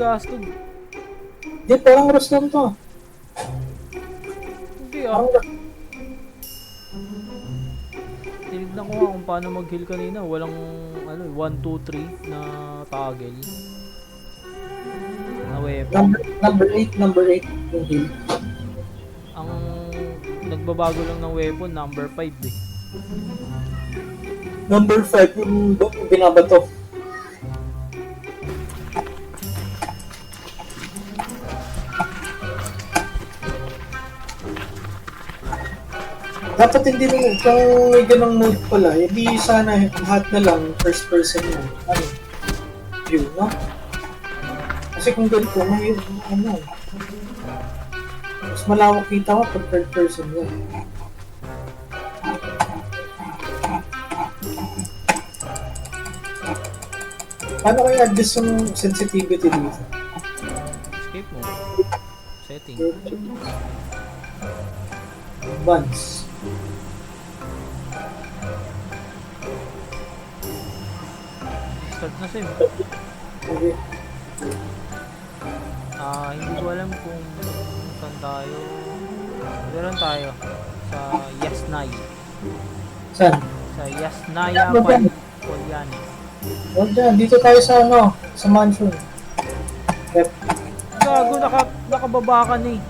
gastog. Hindi, parang Rostam to. Hindi ah. Parang Tinignan ko nga kung paano mag-heal kanina. Walang ano, 1, 2, 3 na toggle. Na weapon. number 8 yung heal. Ang nagbabago lang ng weapon, number 5 eh. Number 5 yung binabato. Dapat hindi naman, kung may ganong mode pala, hindi sana lahat na lang first person yan. Ano? View, no? Kasi kung ganito, may ano, mas malawak kita ko pag third person yan. Paano kaya adjust yung sensitivity dito? Escape mo. Setting. Buns. Start na sim. Okay. Hindi ko alam kung saan tayo. Meron tayo sa Yasnay. Saan? Sa Yasnaya Polyani. Huwag dyan, dito tayo sa ano, sa mansion. Yep. Gago, nakababa ka na eh.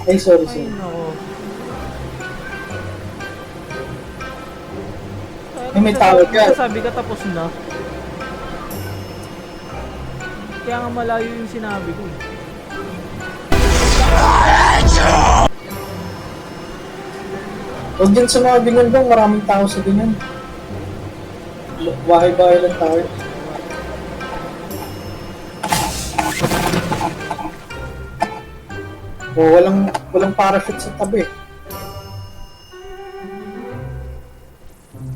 Ay, sorry, Ay, sorry. nako. May tawag yan. Sabi ka tapos na. Kaya nga malayo yung sinabi ko eh. Huwag dyan sa mga ganyan dong, maraming tao sa ganyan. Bahay-bahay lang tayo. O, walang parachute sa tabi.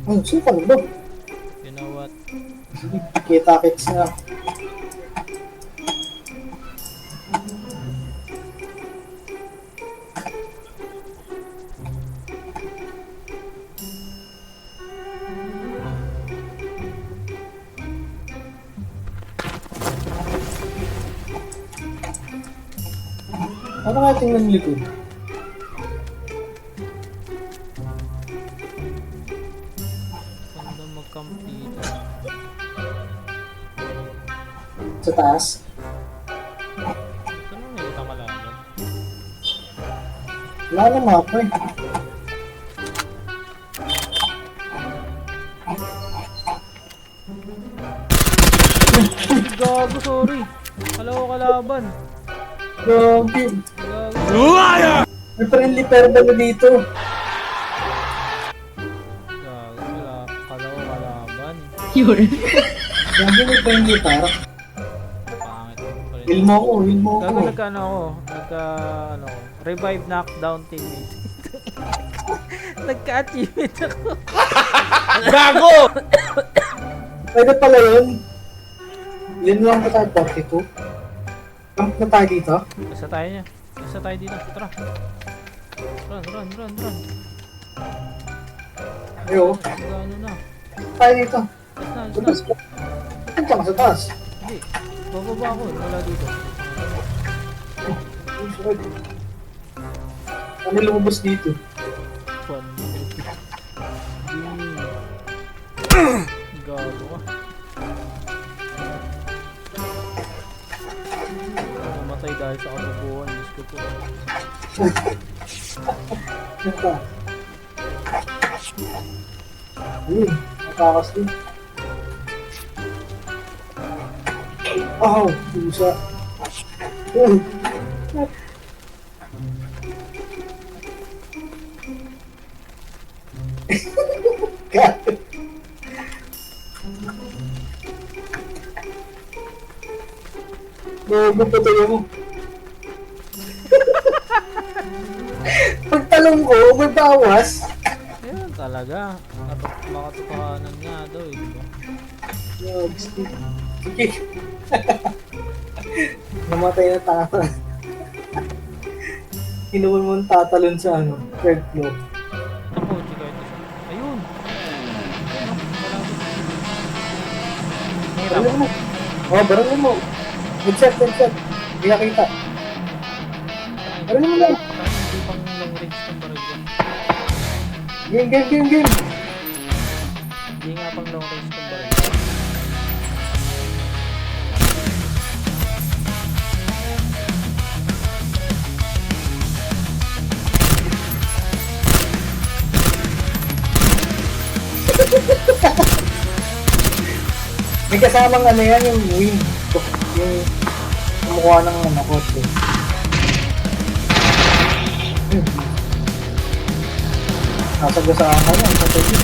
Ay, suka na ba? You know what? Kita-kits na. Ano nga tingnan likod? Ganda mag-camp dito. Sa taas? Saan mo may kitang kalaban? Wala na mapa eh. Gago, sorry. Kala ko kalaban. Grabe. Gago. May friendly perda na dito. Gago, kala ko kalaban. Grabe, may friendly para. Pangit. Heal mo ako, heal mo Gago, ako. ano, revive knockdown teammate. Nagka-achievement ako. Gago! Pwede pala yun. Yun lang pa tayo, 42. Camp na tayo dito. Basta tayo niya. Basta tayo dito. Tara. Run. Ayo, Ano na. tayo dito. Basta na. Saan ka sa taas? Hindi. Bababa ako. Wala dito. Ano lumabas dito? Fun. Gago ka. Namatay dahil sa kabubuhan. Diyos ko po. Saan ka? Ayun, nakakas din. Oh, pusa. Uy. God. Bago pa tayo mo. Pagtalong ko, may bawas. Ayun talaga. Makatotohanan nga daw eh. Diba? Sige. Namatay na tama. Kinuha mo ang tatalon sa ano, third floor. Ako, chika ito siya. Ayun! Ayun, wala ko. Hirap. Barangay mo. Oh, barangay mo. Good set, good set. Hindi nakita. Ano naman lang? Hindi pang long range ng baril yan. Game, game, game, game. Hindi nga pang long range ng baril. May kasamang ano yan, yung wind. Yung kumukuha ng ano, kotse. Nasa gasaan ka lang, sa tabi.